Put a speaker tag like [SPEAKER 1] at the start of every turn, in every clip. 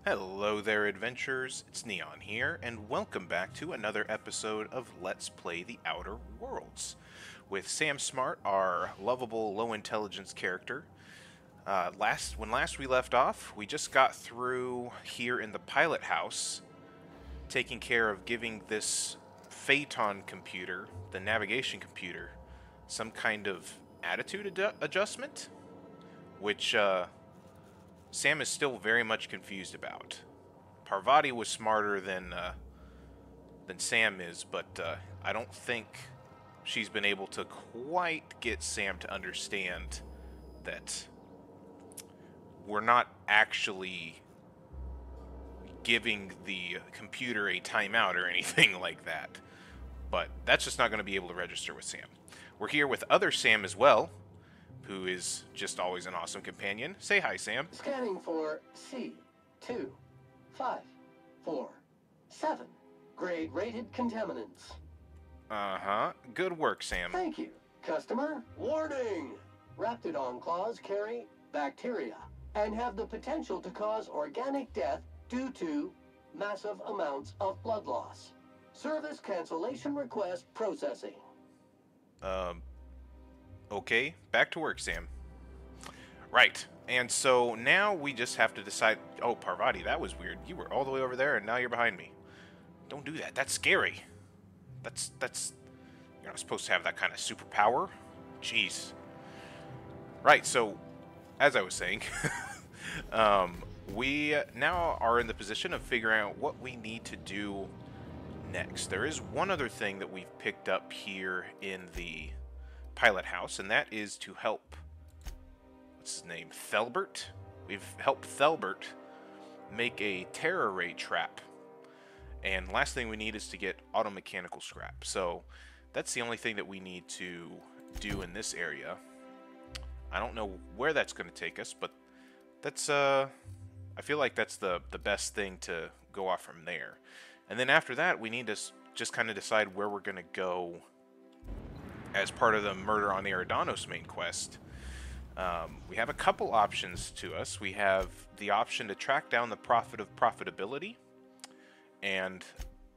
[SPEAKER 1] Hello there, adventurers. It's Neon here, and welcome back to another episode of Let's Play the Outer Worlds. With Sam Smart, our lovable, low-intelligence character. When last we left off, we just got through here in the Pilothouse, taking care of giving this Phaeton computer, the navigation computer, some kind of attitude adjustment, which Sam is still very much confused about. Parvati was smarter than Sam is, but I don't think she's been able to quite get Sam to understand that we're not actually giving the computer a timeout or anything like that. But that's just not going to be able to register with Sam. We're here with other Sam as well, who is just always an awesome companion. Say hi, Sam.
[SPEAKER 2] Scanning for C25447. Grade rated contaminants.
[SPEAKER 1] Uh-huh. Good work, Sam.
[SPEAKER 2] Thank you. Customer, warning! Raptidon claws carry bacteria and have the potential to cause organic death due to massive amounts of blood loss. Service cancellation request processing.
[SPEAKER 1] Okay, back to work, Sam. Right, and so now we just have to decide... Oh, Parvati, that was weird. You were all the way over there, and now you're behind me. Don't do that. That's scary. That's... You're not supposed to have that kind of superpower. Jeez. Right, so, as I was saying, we now are in the position of figuring out what we need to do next. There is one other thing that we've picked up here in the Pilothouse, and that is to help, what's his name, Thelbert? We've helped Thelbert make a terror ray trap. And last thing we need is to get automechanical scrap. So that's the only thing that we need to do in this area. I don't know where that's going to take us, but that's I feel like that's the best thing to go off from there. And then after that, we need to just kind of decide where we're going to go as part of the Murder on Eridanos main quest. We have a couple options to us. We have the option to track down the Prophet of Profitability and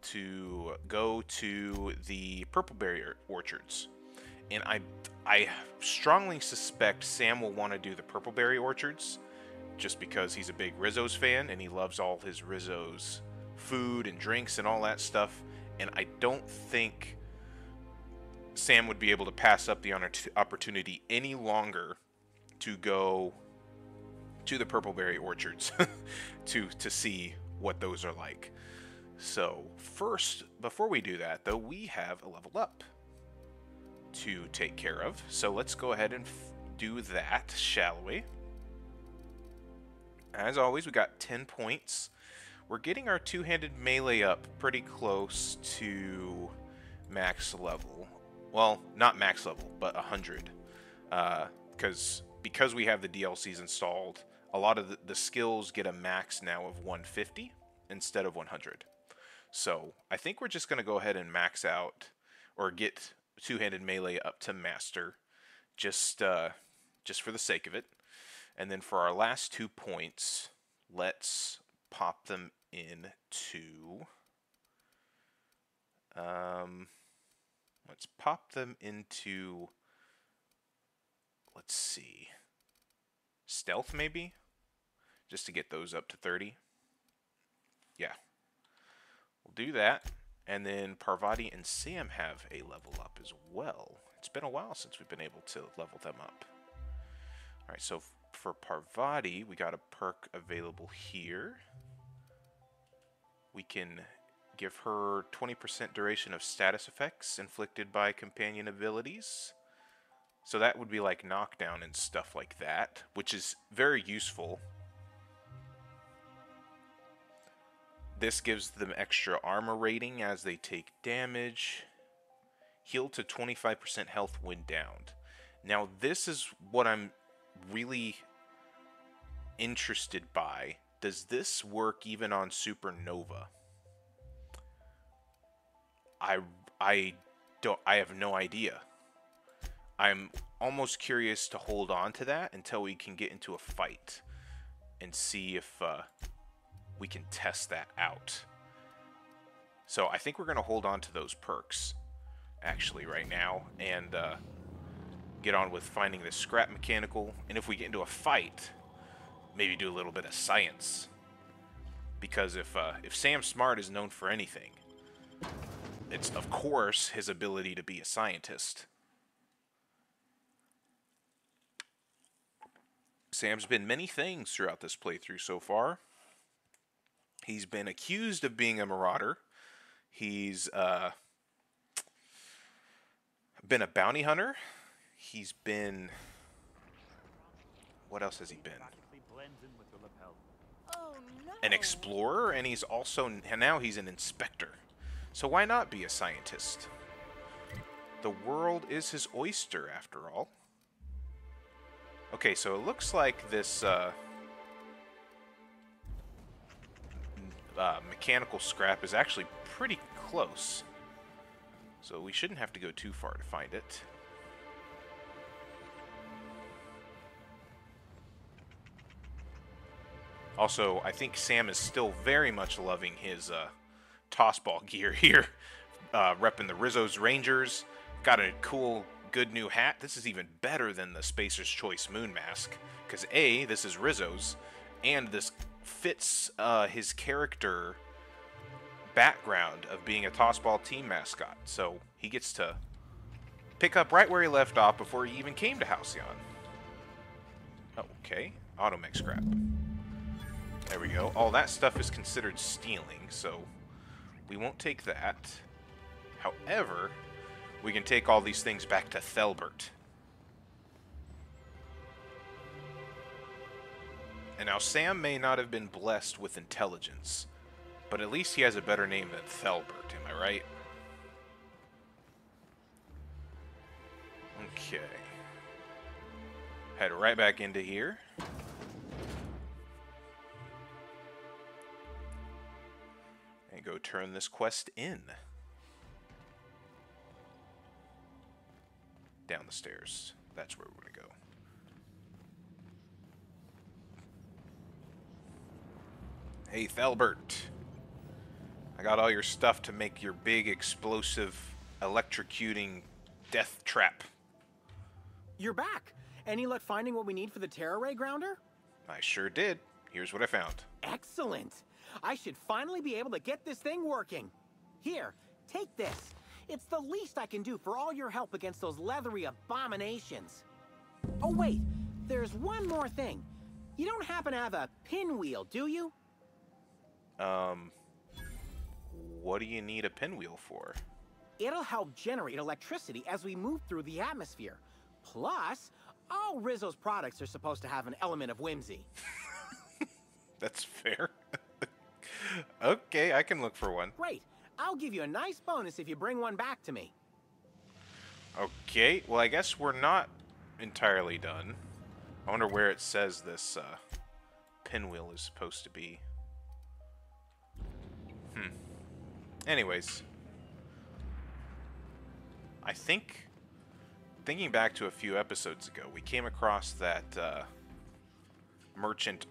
[SPEAKER 1] to go to the Purpleberry Orchards. And I strongly suspect Sam will want to do the Purpleberry Orchards just because he's a big Rizzo's fan and he loves all his Rizzo's food and drinks and all that stuff. And I don't think Sam would be able to pass up the opportunity any longer to go to the Purpleberry Orchards to see what those are like. So first, before we do that, though, we have a level up to take care of. So let's go ahead and do that, shall we? As always, we got 10 points. We're getting our two-handed melee up pretty close to max level. Well, not max level, but 100. Because we have the DLCs installed, a lot of the skills get a max now of 150 instead of 100. So I think we're just going to go ahead and max out, or get two-handed melee up to master, just for the sake of it. And then for our last 2 points, let's pop them into... let's pop them into... Let's see... Stealth, maybe? Just to get those up to 30. Yeah. We'll do that. And then Parvati and Sam have a level up as well. It's been a while since we've been able to level them up. Alright, so for Parvati, we got a perk available here. We can give her 20% duration of status effects inflicted by companion abilities. So that would be like knockdown and stuff like that, which is very useful. This gives them extra armor rating as they take damage. Heal to 25% health when downed. Now this is what I'm really interested by. Does this work even on Supernova? I have no idea. I'm almost curious to hold on to that until we can get into a fight and see if we can test that out. So I think we're going to hold on to those perks, actually, right now, and get on with finding the scrap mechanical. And if we get into a fight, maybe do a little bit of science. Because if Sam Smart is known for anything, it's, of course, his ability to be a scientist. Sam's been many things throughout this playthrough so far. He's been accused of being a marauder. He's been a bounty hunter. He's been... What else has he been?
[SPEAKER 3] Oh, no.
[SPEAKER 1] An explorer, and he's also... Now he's an inspector. So why not be a scientist? The world is his oyster, after all. Okay, so it looks like this mechanical scrap is actually pretty close. So we shouldn't have to go too far to find it. Also, I think Sam is still very much loving his tossball gear here. Repping the Rizzo's Rangers. Got a cool, good new hat. This is even better than the Spacer's Choice Moon Mask. Because A, this is Rizzo's, and this fits his character background of being a tossball team mascot. So he gets to pick up right where he left off before he even came to Halcyon. Oh, okay. Automech scrap. There we go. All that stuff is considered stealing, so we won't take that. However, we can take all these things back to Thelbert. And now Sam may not have been blessed with intelligence, but at least he has a better name than Thelbert, am I right? Okay. Head right back into here. And go turn this quest in. Down the stairs. That's where we're going to go. Hey, Thelbert. I got all your stuff to make your big, explosive, electrocuting death trap.
[SPEAKER 4] You're back. Any luck finding what we need for the Terra Ray Grounder?
[SPEAKER 1] I sure did. Here's what I found.
[SPEAKER 4] Excellent. I should finally be able to get this thing working. Here, take this. It's the least I can do for all your help against those leathery abominations. Oh, wait. There's one more thing. You don't happen to have a pinwheel, do you?
[SPEAKER 1] What do you need a pinwheel for?
[SPEAKER 4] It'll help generate electricity as we move through the atmosphere. Plus, all Rizzo's products are supposed to have an element of whimsy.
[SPEAKER 1] That's fair. Okay, I can look for one.
[SPEAKER 4] Great. I'll give you a nice bonus if you bring one back to me.
[SPEAKER 1] Okay, well, I guess we're not entirely done. I wonder where it says this pinwheel is supposed to be. Anyways. I think, thinking back to a few episodes ago, we came across that merchant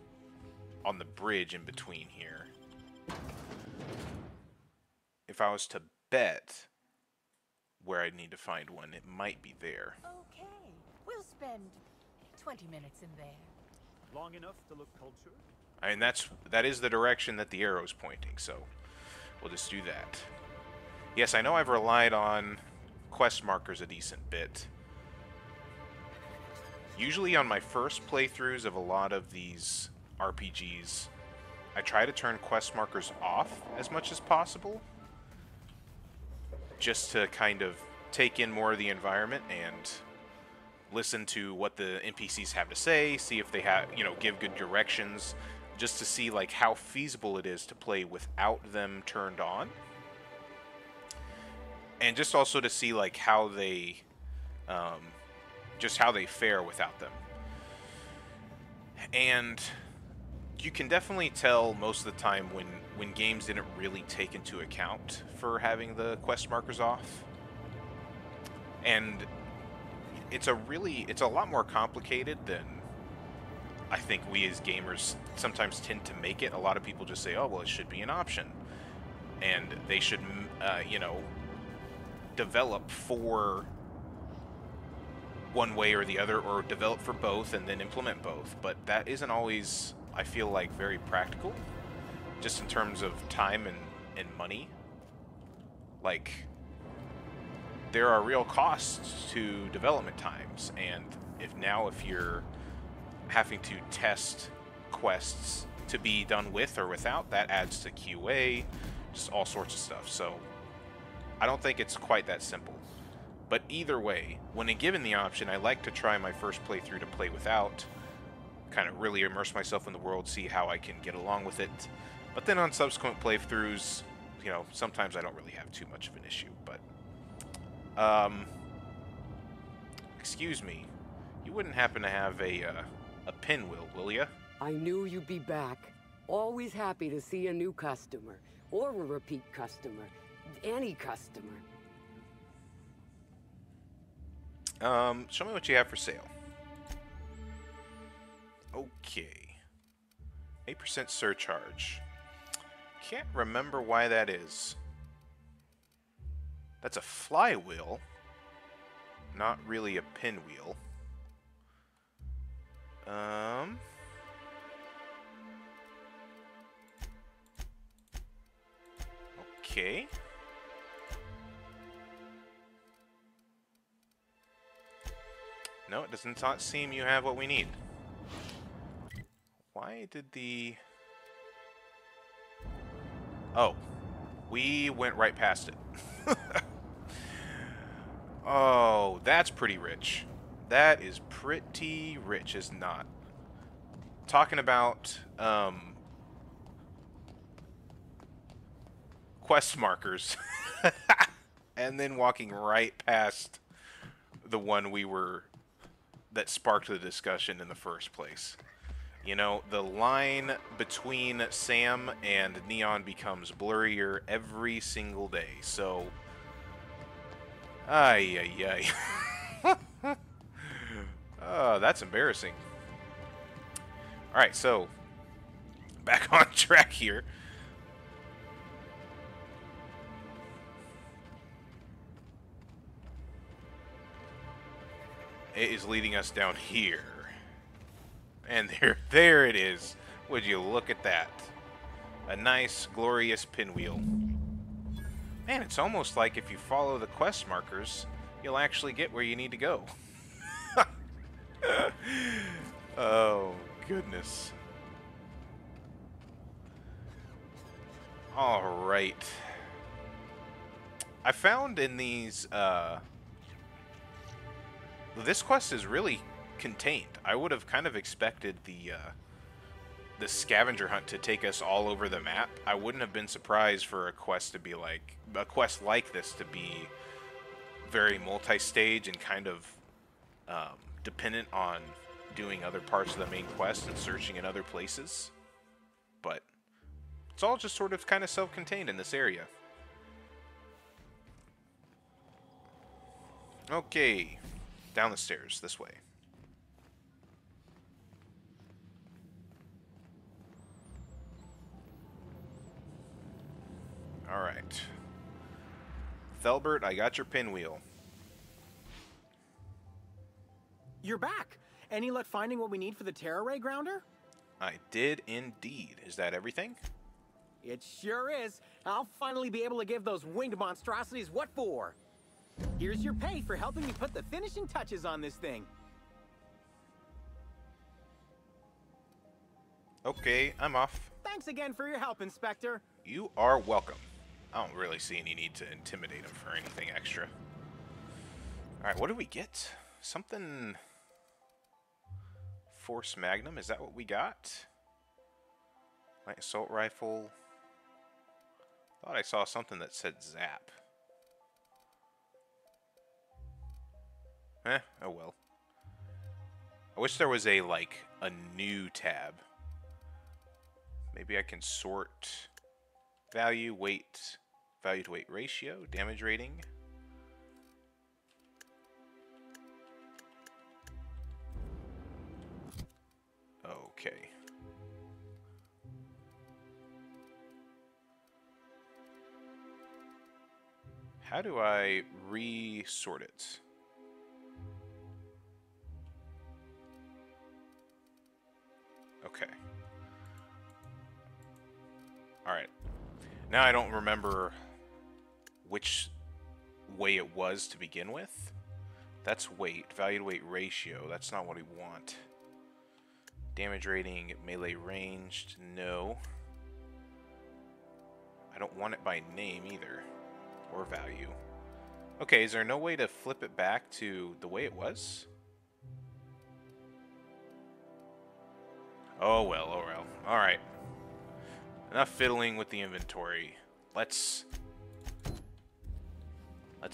[SPEAKER 1] on the bridge in between here. If I was to bet where I'd need to find one, it might be there.
[SPEAKER 3] Okay, we'll spend 20 minutes in there.
[SPEAKER 5] Long enough to look cultured?
[SPEAKER 1] I mean, that is the direction that the arrow's pointing, so we'll just do that. Yes, I know I've relied on quest markers a decent bit. Usually on my first playthroughs of a lot of these RPGs, I try to turn quest markers off as much as possible, just to kind of take in more of the environment and listen to what the NPCs have to say, see if they have, give good directions, just to see like how feasible it is to play without them turned on. And just also to see like how they just how they fare without them. And you can definitely tell most of the time when games didn't really take into account for having the quest markers off. And it's a lot more complicated than I think we as gamers sometimes tend to make it. A lot of people just say, oh, well, it should be an option. And they should, you know, develop for one way or the other, or develop for both and then implement both. But that isn't always, I feel like, very practical, just in terms of time and money. Like, there are real costs to development times, and if you're having to test quests to be done with or without, that adds to QA, just all sorts of stuff. So I don't think it's quite that simple. But either way, when given the option, I like to try my first playthrough to play without, kind of really immerse myself in the world, see how I can get along with it. But then on subsequent playthroughs, you know, sometimes I don't really have too much of an issue. But excuse me, you wouldn't happen to have a pinwheel, will ya?
[SPEAKER 6] I knew you'd be back. Always happy to see a new customer, or a repeat customer, any customer.
[SPEAKER 1] Show me what you have for sale. Okay. 8% surcharge. Can't remember why that is. That's a flywheel, not really a pinwheel. Okay. No, it does not seem you have what we need. Why did the... Oh. We went right past it. Oh, that's pretty rich. That is pretty rich, is not. Talking about, quest markers. And then walking right past the one that sparked the discussion in the first place. You know, the line between Sam and Neon becomes blurrier every single day, so... Ay, ay, ay. Oh, that's embarrassing. Alright, so... Back on track here. It is leading us down here. And there it is. Would you look at that? A nice, glorious pinwheel. Man, it's almost like if you follow the quest markers, you'll actually get where you need to go. Oh, goodness. Alright. I found in these, this quest is really contained. I would have kind of expected the scavenger hunt to take us all over the map. I wouldn't have been surprised for a quest like this to be very multi-stage and kind of dependent on doing other parts of the main quest and searching in other places. But it's all just sort of kind of self-contained in this area. Okay, down the stairs this way. Alright. Thelbert, I got your pinwheel.
[SPEAKER 4] You're back! Any luck finding what we need for the Terra Ray grounder?
[SPEAKER 1] I did indeed. Is that everything?
[SPEAKER 4] It sure is. I'll finally be able to give those winged monstrosities what for. Here's your pay for helping me put the finishing touches on this thing.
[SPEAKER 1] Okay, I'm off.
[SPEAKER 4] Thanks again for your help, Inspector.
[SPEAKER 1] You are welcome. I don't really see any need to intimidate him for anything extra. Alright, what do we get? Something... Force Magnum, is that what we got? Light assault rifle. Thought I saw something that said Zap. Oh well. I wish there was a new tab. Maybe I can sort value, weight, value to weight ratio, damage rating. Oh. Okay. How do I re-sort it? Okay. Alright. Now I don't remember which way it was to begin with. That's weight. Value to weight ratio. That's not what we want. Damage rating, melee ranged. No. I don't want it by name either. Or value. Okay, is there no way to flip it back to the way it was? Oh well, oh well. Alright. Enough fiddling with the inventory. Let's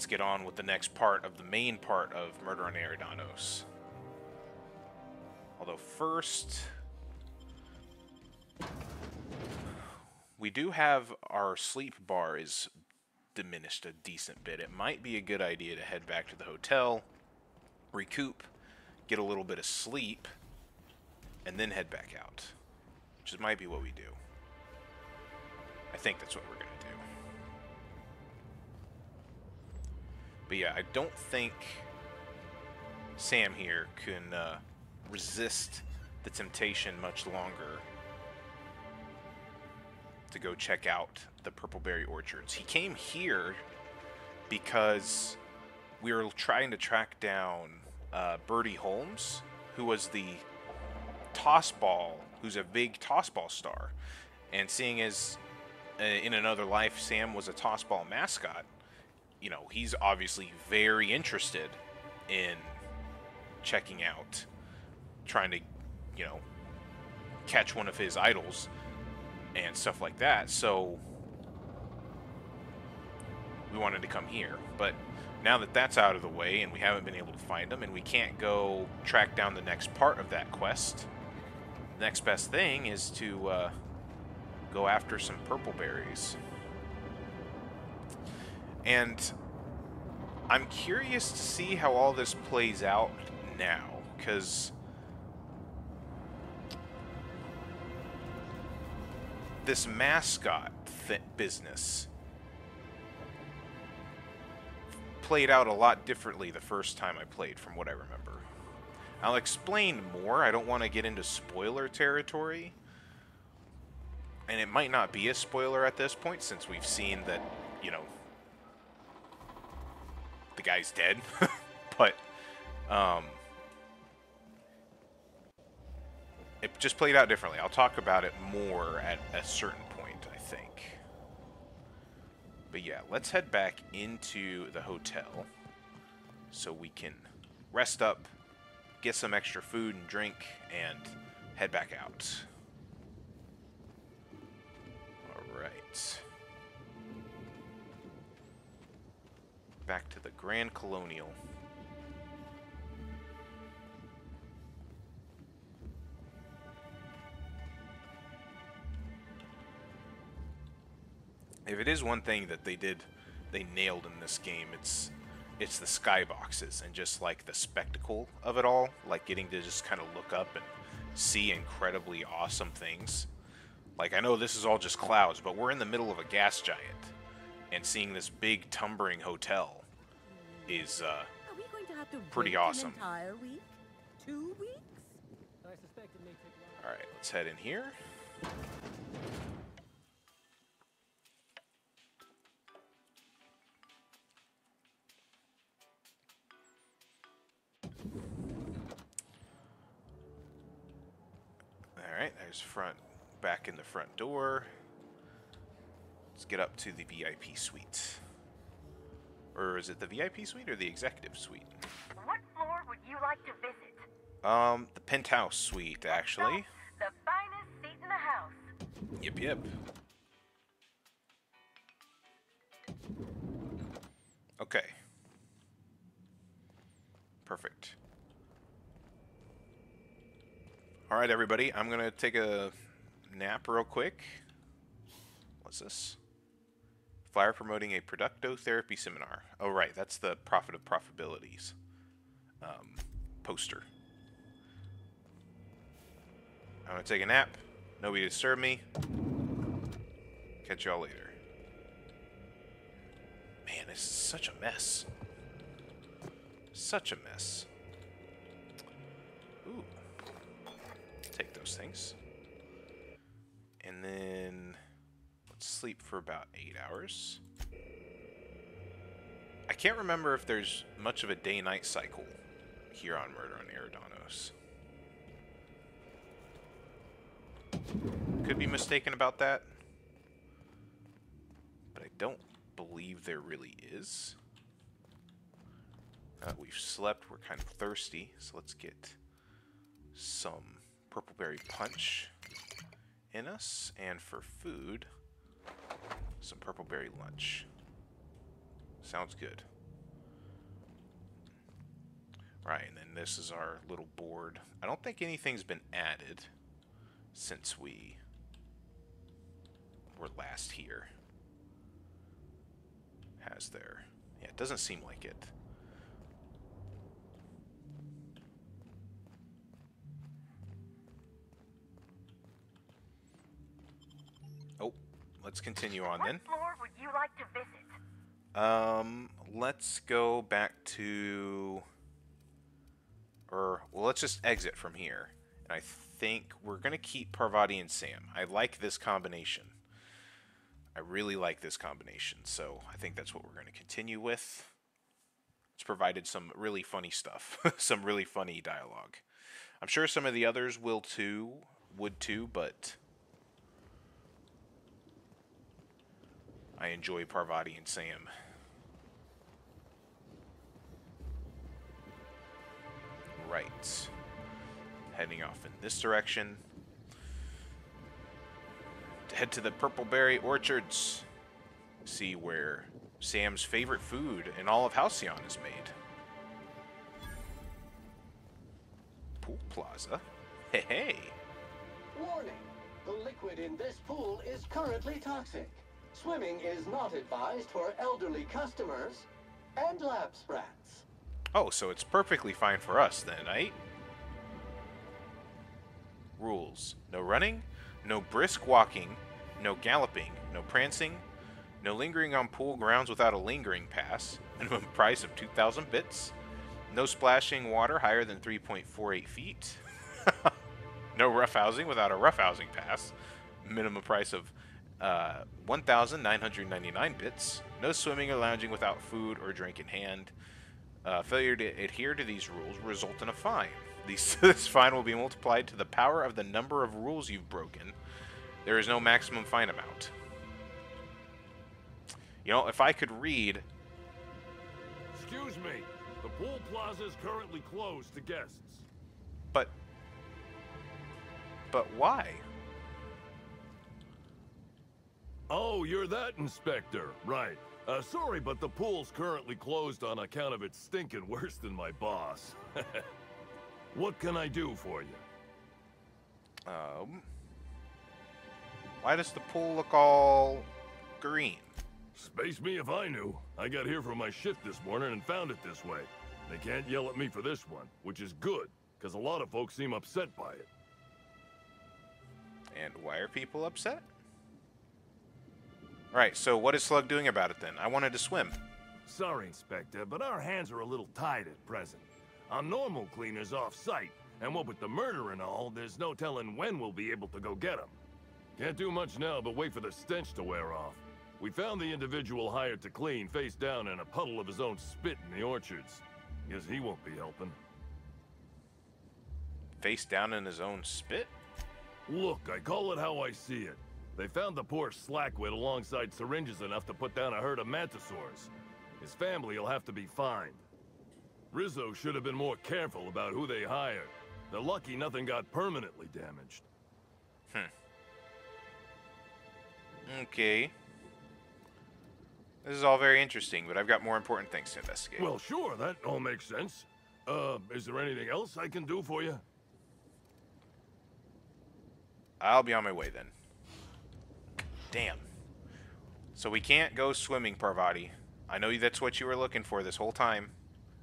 [SPEAKER 1] get on with the next part of the main part of Murder on Eridanos. Although first, we do have our sleep bar is diminished a decent bit. It might be a good idea to head back to the hotel, recoup, get a little bit of sleep, and then head back out. Which might be what we do. I think that's what we're going to do. But yeah, I don't think Sam here can resist the temptation much longer to go check out the Purpleberry Orchards. He came here because we were trying to track down Bertie Holmes, who was the tossball, who's a big tossball star. And seeing as in another life Sam was a tossball mascot, you know, he's obviously very interested in checking out, trying to, you know, catch one of his idols and stuff like that. So we wanted to come here. But now that that's out of the way and we haven't been able to find him and we can't go track down the next part of that quest, the next best thing is to go after some purple berries. And I'm curious to see how all this plays out now, because this mascot business played out a lot differently the first time I played, from what I remember. I'll explain more. I don't want to get into spoiler territory, and it might not be a spoiler at this point since we've seen that, you know, the guy's dead. But it just played out differently. I'll talk about it more at a certain point, I think. But yeah, let's head back into the hotel so we can rest up, get some extra food and drink, and head back out. Alright. Back to the Grand Colonial. If it is one thing that they nailed in this game, it's the skyboxes and just like the spectacle of it all, like getting to just kind of look up and see incredibly awesome things. Like, I know this is all just clouds, but we're in the middle of a gas giant, and seeing this big tumbling hotel is
[SPEAKER 3] Are we going to have to
[SPEAKER 1] pretty
[SPEAKER 3] wait
[SPEAKER 1] awesome.
[SPEAKER 3] An entire week? 2 weeks?
[SPEAKER 5] I suspect it may take longer.
[SPEAKER 1] Alright, let's head in here. Alright, there's back in the front door. Let's get up to the VIP suite. Or is it the VIP suite or the executive suite?
[SPEAKER 7] What floor would you like to visit?
[SPEAKER 1] The penthouse suite, actually.
[SPEAKER 7] The finest seat in the house.
[SPEAKER 1] Yep, yep. Okay. Perfect. Alright, everybody. I'm going to take a nap real quick. What's this? Flyer promoting a productotherapy seminar. Oh, right. That's the Profit of Profitabilities poster. I'm gonna take a nap. Nobody disturb me. Catch y'all later. Man, this is such a mess. Such a mess. Ooh. Take those things. And then let's sleep for about 8 hours. I can't remember if there's much of a day-night cycle here on Murder on Eridanos. Could be mistaken about that, but I don't believe there really is. We've slept, we're kind of thirsty, so let's get some purple berry punch in us, and for food, some purple berry lunch. Sounds good. Right, and then this is our little board. I don't think anything's been added since we were last here. Has there? Yeah, it doesn't seem like it. Oh, let's continue on then.
[SPEAKER 7] What floor would you like to visit?
[SPEAKER 1] Let's go back to... well, let's just exit from here. And I think we're going to keep Parvati and Sam. I like this combination. I really like this combination, so I think that's what we're going to continue with. It's provided some really funny stuff. Some really funny dialogue. I'm sure some of the others would too, but I enjoy Parvati and Sam. Right. Heading off in this direction. To head to the Purple Berry Orchards. See where Sam's favorite food in all of Halcyon is made. Pool Plaza. Hey, hey.
[SPEAKER 2] Warning! The liquid in this pool is currently toxic. Swimming is not advised for elderly customers and lab sprats.
[SPEAKER 1] Oh, so it's perfectly fine for us then, right? Rules. No running, no brisk walking, no galloping, no prancing, no lingering on pool grounds without a lingering pass, minimum price of 2,000 bits, no splashing water higher than 3.48 feet, no roughhousing without a roughhousing pass, minimum price of 1,999 bits, no swimming or lounging without food or drink in hand. Failure to adhere to these rules will result in a fine. This fine will be multiplied to the power of the number of rules you've broken. There is no maximum fine amount. You know, if I could read...
[SPEAKER 8] Excuse me. The pool plaza is currently closed to guests.
[SPEAKER 1] But why?
[SPEAKER 8] Oh, you're that inspector. Right. Sorry, but the pool's currently closed on account of it stinking worse than my boss. What can I do for you?
[SPEAKER 1] Why does the pool look all green?
[SPEAKER 8] Space me if I knew. I got here for my shift this morning and found it this way. They can't yell at me for this one, which is good, because a lot of folks seem upset by it.
[SPEAKER 1] And why are people upset? Right, so what is Slug doing about it then? I wanted to swim.
[SPEAKER 8] Sorry, Inspector, but our hands are a little tied at present. Our normal cleaner's off-site, and what with the murder and all, there's no telling when we'll be able to go get him. Can't do much now but wait for the stench to wear off. We found the individual hired to clean face down in a puddle of his own spit in the orchards. Guess he won't be helping.
[SPEAKER 1] Face down in his own spit?
[SPEAKER 8] Look, I call it how I see it. They found the poor slackwit alongside syringes enough to put down a herd of mantisaurs. His family will have to be fined. Rizzo should have been more careful about who they hired. They're lucky nothing got permanently damaged.
[SPEAKER 1] Okay. This is all very interesting, but I've got more important things to investigate.
[SPEAKER 8] Well, sure, that all makes sense. Is there anything else I can do for you?
[SPEAKER 1] I'll be on my way then. Damn. So we can't go swimming, Parvati. I know that's what you were looking for this whole time.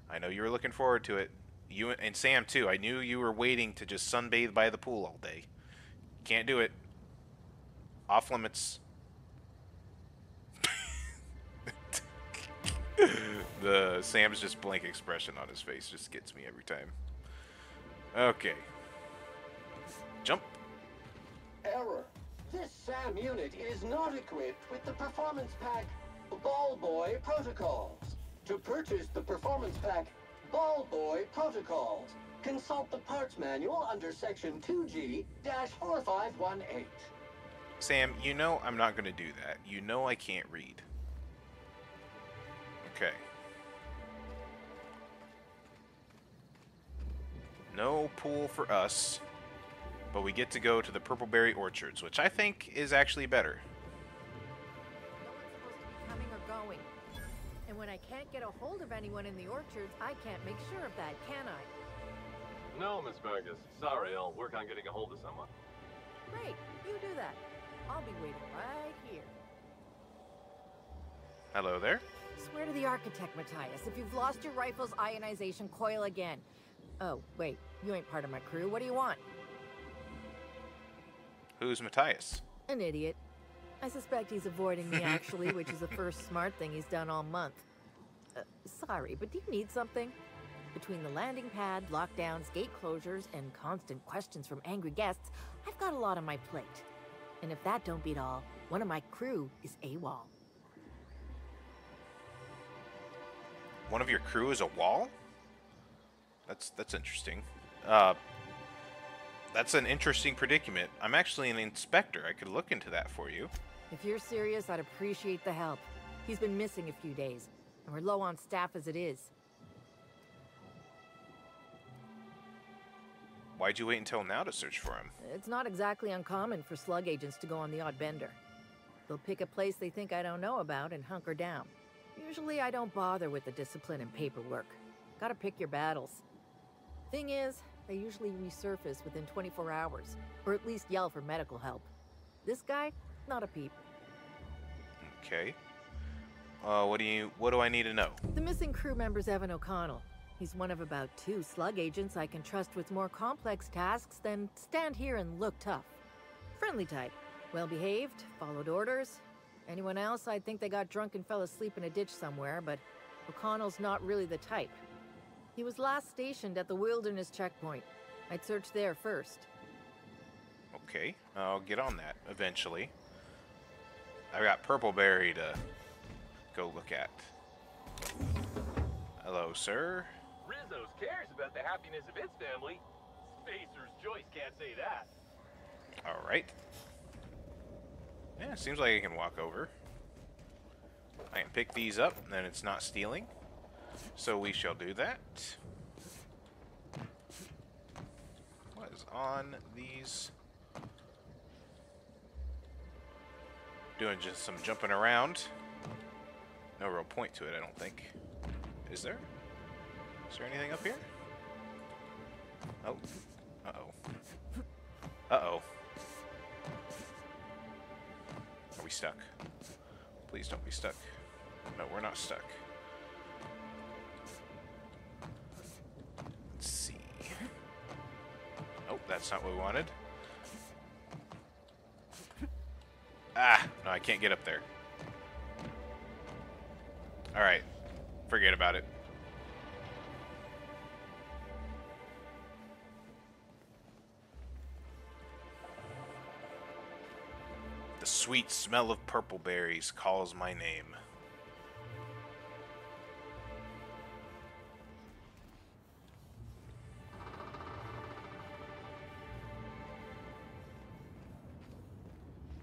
[SPEAKER 1] I know you were looking forward to it. You and Sam, too. I knew you were waiting to just sunbathe by the pool all day. can't do it. Off limits. The Sam's just blank expression on his face just gets me every time. Okay. Jump.
[SPEAKER 2] Error. This SAM unit is not equipped with the Performance Pack Ball Boy Protocols. To purchase the Performance Pack Ball Boy Protocols, consult the parts manual under section 2G-4518.
[SPEAKER 1] Sam, you know I'm not going to do that. You know I can't read. Okay. No pool for us, but we get to go to the Purpleberry Orchards, which I think is actually better.
[SPEAKER 3] No one's supposed to be coming or going. And when I can't get a hold of anyone in the orchards, I can't make sure of that, can I?
[SPEAKER 9] No, Miss Vargas. Sorry, I'll work on getting a hold of someone.
[SPEAKER 3] Great, you do that. I'll be waiting right here.
[SPEAKER 1] Hello there.
[SPEAKER 3] Swear to the architect, Matthias, if you've lost your rifle's ionization coil again. Oh, wait, you ain't part of my crew. What do you want?
[SPEAKER 1] Who's Matthias?
[SPEAKER 3] An idiot. I suspect he's avoiding me, actually, which is the first smart thing he's done all month. Sorry, but do you need something? Between the landing pad, lockdowns, gate closures, and constant questions from angry guests, I've got a lot on my plate. And if that don't beat all, one of my crew is AWOL.
[SPEAKER 1] One of your crew is a wall? That's interesting. That's an interesting predicament. I'm actually an inspector. I could look into that for you.
[SPEAKER 3] If you're serious, I'd appreciate the help. He's been missing a few days, and we're low on staff as it is.
[SPEAKER 1] Why'd you wait until now to search for him?
[SPEAKER 3] It's not exactly uncommon for slug agents to go on the odd bender. They'll pick a place they think I don't know about and hunker down. Usually I don't bother with the discipline and paperwork. Gotta pick your battles. Thing is, they usually resurface within 24 hours, or at least yell for medical help. This guy, not a peep.
[SPEAKER 1] Okay. What do I need to know?
[SPEAKER 3] The missing crew member's Evan O'Connell. He's one of about 2 slug agents I can trust with more complex tasks than stand here and look tough. Friendly type. Well-behaved, followed orders. Anyone else, I'd think they got drunk and fell asleep in a ditch somewhere, but O'Connell's not really the type. He was last stationed at the Wilderness checkpoint. I'd search there first.
[SPEAKER 1] Okay, I'll get on that eventually. I've got Purpleberry to go look at. Hello, sir.
[SPEAKER 9] Rizzo's cares about the happiness of its family. Spacer's Joyce can't say that.
[SPEAKER 1] All right. Yeah, seems like I can walk over. I can pick these up, and then it's not stealing. So we shall do that. What is on these? Doing just some jumping around. No real point to it, I don't think. Is there? Is there anything up here? Oh. Uh-oh. Uh-oh. Are we stuck? Please don't be stuck. No, we're not stuck. Let's see. Oh, that's not what we wanted. Ah! No, I can't get up there. Alright. Forget about it. The sweet smell of purple berries calls my name.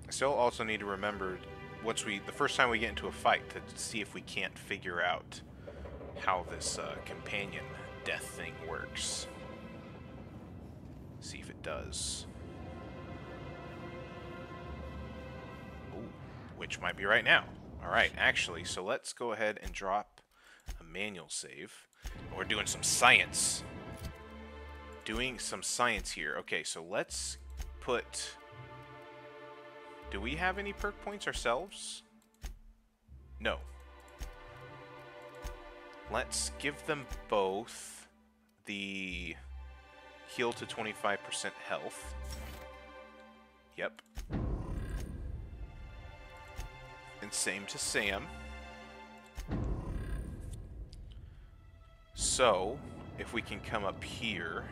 [SPEAKER 1] I still also need to remember the first time we get into a fight to see if we can't figure out how this companion death thing works. See if it does. Ooh, which might be right now. Alright, actually, so let's go ahead and drop a manual save. We're doing some science. Doing some science here. Okay, so let's put... Do we have any perk points ourselves? No. Let's give them both the heal to 25% health. Yep. And same to Sam. So, if we can come up here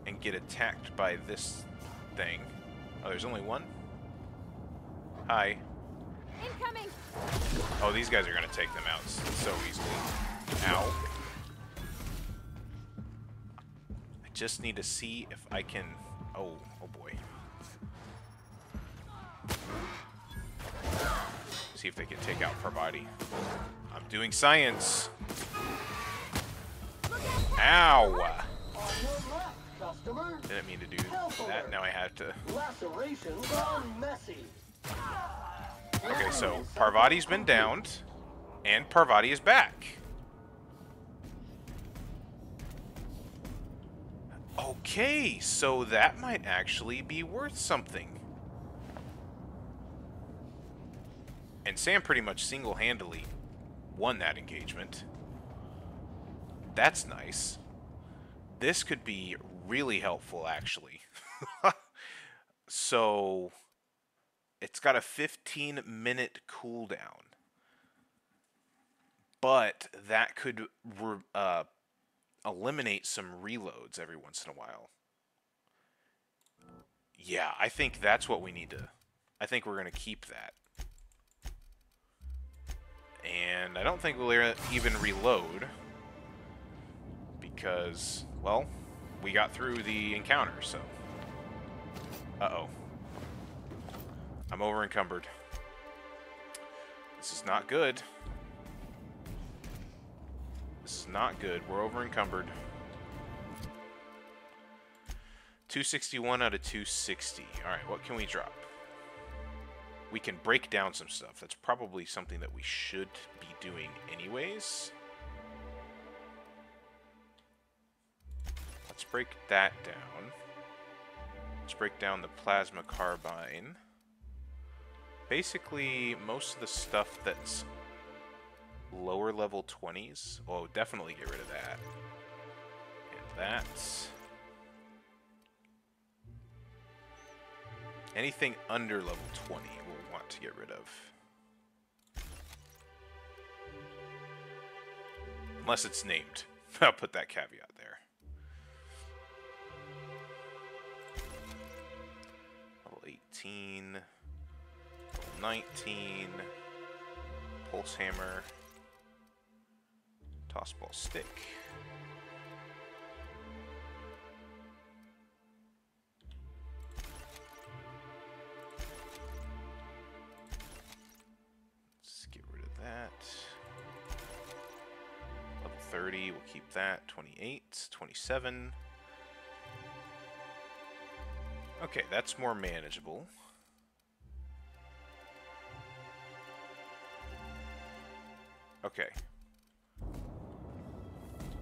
[SPEAKER 1] and get attacked by this thing. Oh, there's only one? Hi.
[SPEAKER 3] Incoming!
[SPEAKER 1] Oh, these guys are going to take them out so easily. Ow. I just need to see if I can... Oh boy. See if they can take out Parvati. I'm doing science. Ow!
[SPEAKER 2] On your left, customer.
[SPEAKER 1] Didn't mean to do that. Now I have to...
[SPEAKER 2] Lacerations gone messy.
[SPEAKER 1] Okay, so Parvati's been downed, and Parvati is back. Okay, so that might actually be worth something. And Sam pretty much single-handedly won that engagement. That's nice. This could be really helpful, actually. So, it's got a 15-minute cooldown. But that could eliminate some reloads every once in a while. Yeah, I think that's what we need to... I think we're going to keep that. And I don't think we'll even reload. Because, well, we got through the encounter, so... Uh-oh. I'm over-encumbered. This is not good. This is not good. We're over-encumbered. 261 out of 260. Alright, what can we drop? We can break down some stuff. That's probably something that we should be doing anyways. Let's break that down. Let's break down the plasma carbine. Basically, most of the stuff that's lower level 20s. Oh, definitely get rid of that. And that. Anything under level 20 we'll want to get rid of. Unless it's named. I'll put that caveat there. Level 18. Level 19. Pulse hammer. Tossball stick. Let's get rid of that. Level 30, we'll keep that. 28, 27. Okay, that's more manageable. Okay.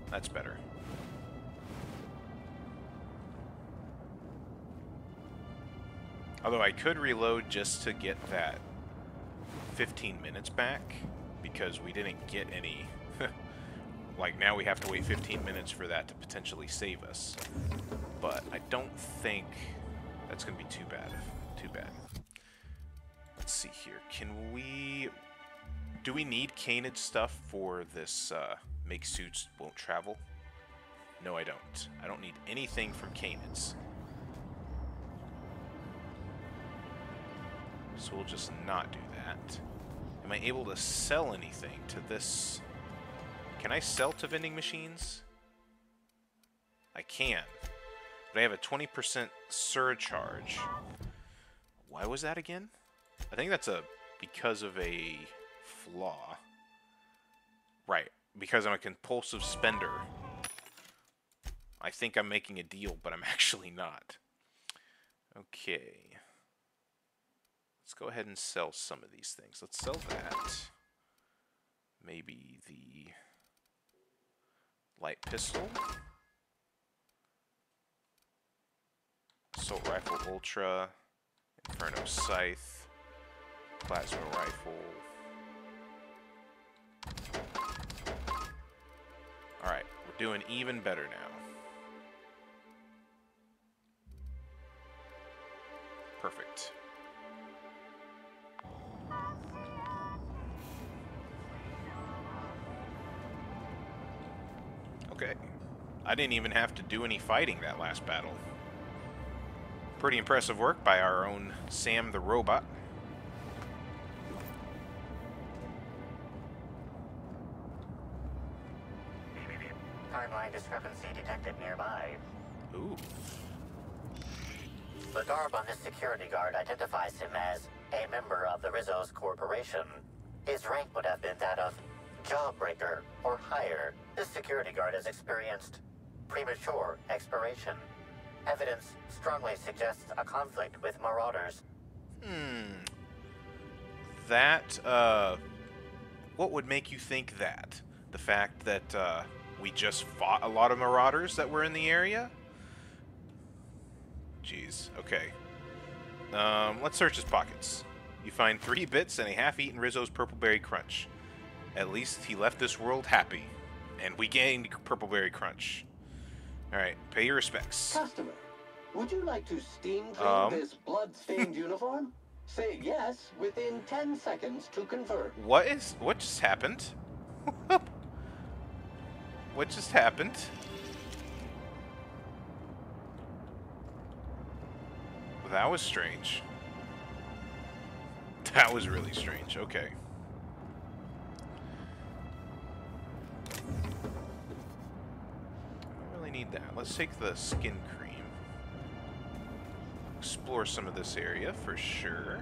[SPEAKER 1] That's better. Although I could reload just to get that 15 minutes back, because we didn't get any. Like, now we have to wait 15 minutes for that to potentially save us. But I don't think that's going to be too bad. Too bad. Let's see here. Can we... Do we need Canid stuff for this make suits won't travel? No, I don't. I don't need anything from Canids. So we'll just not do that. Am I able to sell anything to this? Can I sell to vending machines? I can. But I have a 20% surcharge. Why was that again? I think that's because of a flaw. Right. Because I'm a compulsive spender. I think I'm making a deal, but I'm actually not. Okay. Let's go ahead and sell some of these things. Let's sell that. Maybe the light pistol. Assault rifle ultra. Inferno scythe. Plasma rifle. Alright, we're doing even better now. Perfect. Okay. I didn't even have to do any fighting that last battle. Pretty impressive work by our own Sam the robot.
[SPEAKER 10] Timeline discrepancy detected nearby.
[SPEAKER 1] Ooh.
[SPEAKER 10] The garb on this security guard identifies him as a member of the Rizzo's Corporation. His rank would have been that of Jawbreaker or higher. This security guard has experienced premature expiration. Evidence strongly suggests a conflict with Marauders.
[SPEAKER 1] That, what would make you think that? The fact that, we just fought a lot of Marauders that were in the area? Jeez, okay. Let's search his pockets. You find 3 bits and a half-eaten Rizzo's Purpleberry Crunch. At least he left this world happy. And we gained Purpleberry Crunch. Alright, pay your respects.
[SPEAKER 2] Customer, would you like to steam clean this blood-stained uniform? Say yes within 10 seconds to convert.
[SPEAKER 1] What just happened? What just happened? That was strange. That was really strange. Okay. I don't really need that. Let's take the skin cream. Explore some of this area for sure.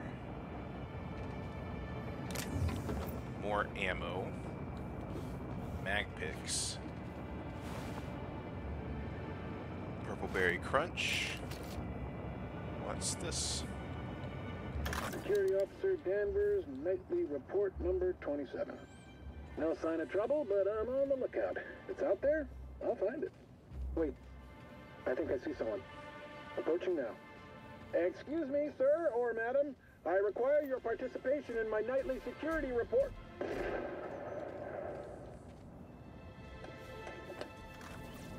[SPEAKER 1] More ammo. Mag picks. Purpleberry Crunch. What's this?
[SPEAKER 11] Security Officer Danvers, nightly report number 27. No sign of trouble, but I'm on the lookout. It's out there, I'll find it. Wait, I think I see someone. Approaching now. Excuse me, sir or madam. I require your participation in my nightly security report.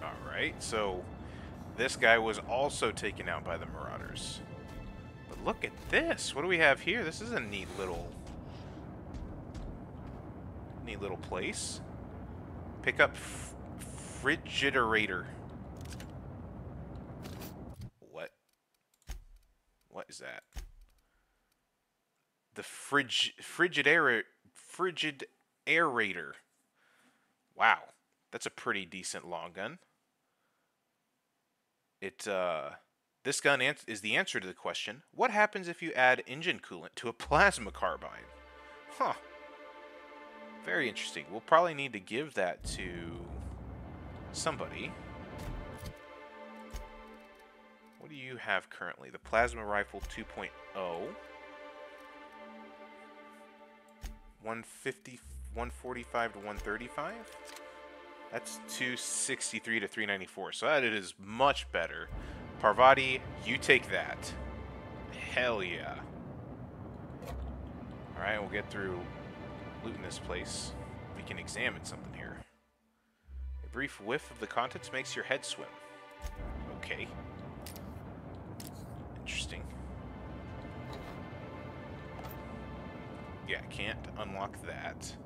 [SPEAKER 1] Alright, so this guy was also taken out by the Marauders. But look at this. What do we have here? This is a neat little place. Pick up Frigiderator. What is that? The Frigid Aerator. Wow. That's a pretty decent long gun. This gun is the answer to the question, what happens if you add engine coolant to a plasma carbine? Huh. Very interesting. We'll probably need to give that to somebody. What do you have currently? The Plasma Rifle 2.0. 145 to 135? That's 263 to 394, so that is much better. Parvati, you take that. Hell yeah. Alright, we'll get through looting this place. We can examine something here. A brief whiff of the contents makes your head swim. Okay. Interesting. Yeah, can't unlock that.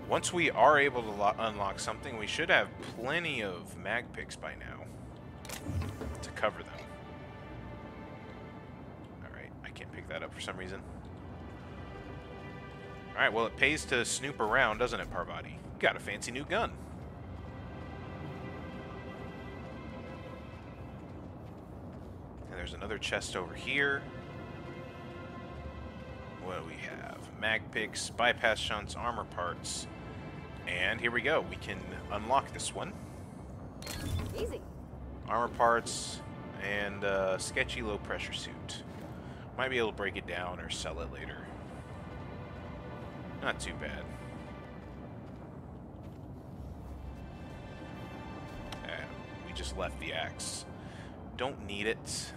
[SPEAKER 1] Once we are able to unlock something, we should have plenty of mag picks by now to cover them. Alright, I can't pick that up for some reason. Alright, well it pays to snoop around, doesn't it, Parvati? Got a fancy new gun. And there's another chest over here. What do we have? Mag picks, bypass shunts, armor parts. And here we go. We can unlock this one.
[SPEAKER 3] Easy.
[SPEAKER 1] Armor parts and sketchy low pressure suit. Might be able to break it down or sell it later. Not too bad. We just left the axe. Don't need it.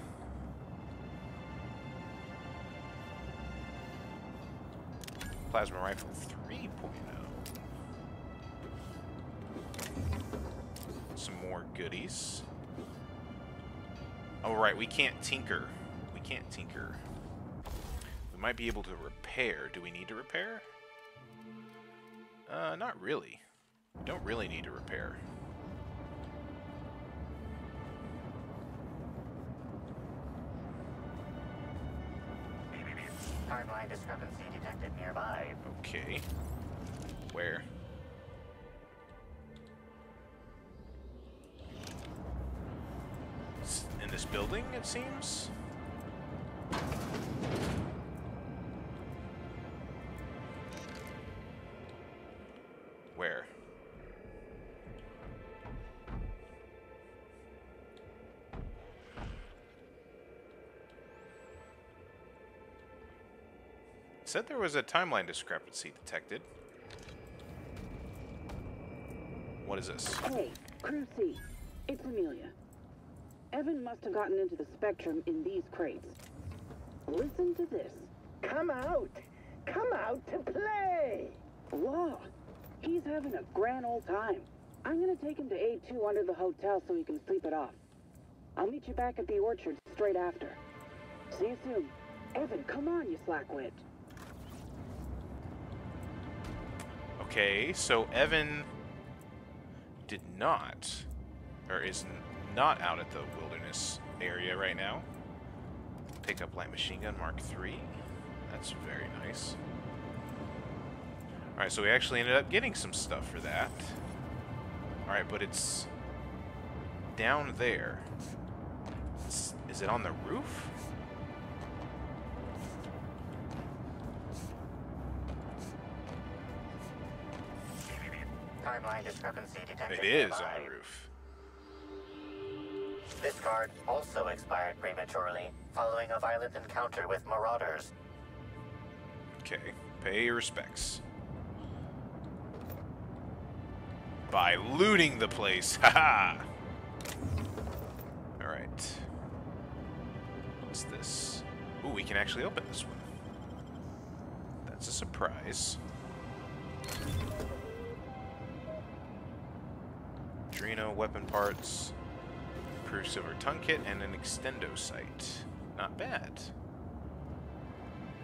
[SPEAKER 1] Plasma Rifle 3.0. Some more goodies. Oh, right, we can't tinker. We can't tinker. We might be able to repair. Do we need to repair? Not really. We don't really need to repair.
[SPEAKER 10] Timeline discrepancy detected nearby.
[SPEAKER 1] Okay. Where? In this building, it seems? Where? It said there was a timeline discrepancy detected. What is this?
[SPEAKER 12] Hey, Crew C. It's Amelia. Evan must have gotten into the Spectrum in these crates. Listen to this.
[SPEAKER 11] Come out! Come out to play!
[SPEAKER 12] Law. He's having a grand old time. I'm gonna take him to A2 under the hotel so he can sleep it off. I'll meet you back at the orchard straight after. See you soon. Evan, come on, you slackwit.
[SPEAKER 1] Okay, so Evan did not, or is not out at the wilderness area right now. Pick up light machine gun Mark III. That's very nice. Alright, so we actually ended up getting some stuff for that. Alright, but it's down there. Is it on the roof?
[SPEAKER 10] Timeline discrepancy detected.
[SPEAKER 1] It is
[SPEAKER 10] nearby.
[SPEAKER 1] on the roof.
[SPEAKER 10] This card also expired prematurely, following a violent encounter with marauders.
[SPEAKER 1] Okay, pay your respects. By looting the place, haha! Alright. What's this? Ooh, we can actually open this one. That's a surprise. Adreno, weapon parts, improved silver tongue kit, and an extendo sight. Not bad.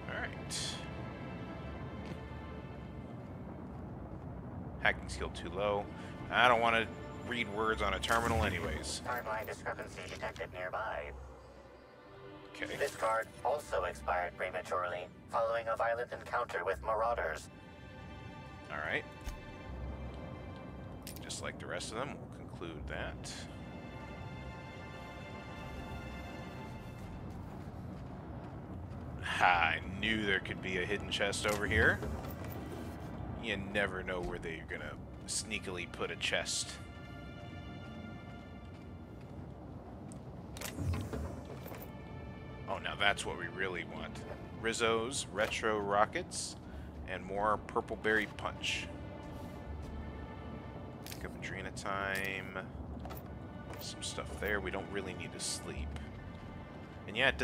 [SPEAKER 1] Alright. Hacking skill too low. I don't want to read words on a terminal anyways.
[SPEAKER 10] Timeline discrepancy detected nearby.
[SPEAKER 1] Okay.
[SPEAKER 10] This card also expired prematurely, following a violent encounter with marauders.
[SPEAKER 1] Alright. Just like the rest of them, we'll conclude that. Ha, I knew there could be a hidden chest over here. You never know where they're gonna sneakily put a chest. Oh, now that's what we really want. Rizzo's retro rockets and more purple berry punch. Pick up Adrena time. Some stuff there. We don't really need to sleep. And yeah, it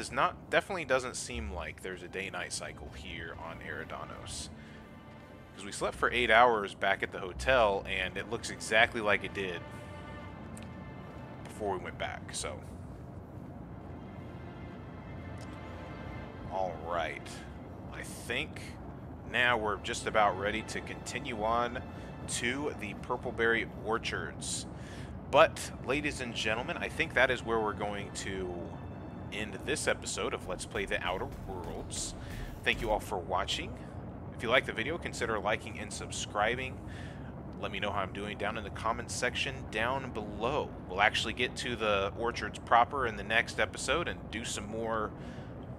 [SPEAKER 1] definitely doesn't seem like there's a day-night cycle here on Eridanos. Because we slept for 8 hours back at the hotel, and it looks exactly like it did before we went back, so. Alright. I think now we're just about ready to continue on to the Purpleberry Orchards. But, ladies and gentlemen, I think that is where we're going to end this episode of Let's Play the Outer Worlds. Thank you all for watching. If you like the video, consider liking and subscribing. Let me know how I'm doing down in the comments section down below. We'll actually get to the orchards proper in the next episode and do some more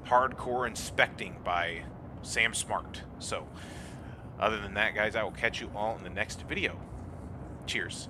[SPEAKER 1] hardcore inspecting by Sam Smart. So, other than that, guys, I will catch you all in the next video. Cheers.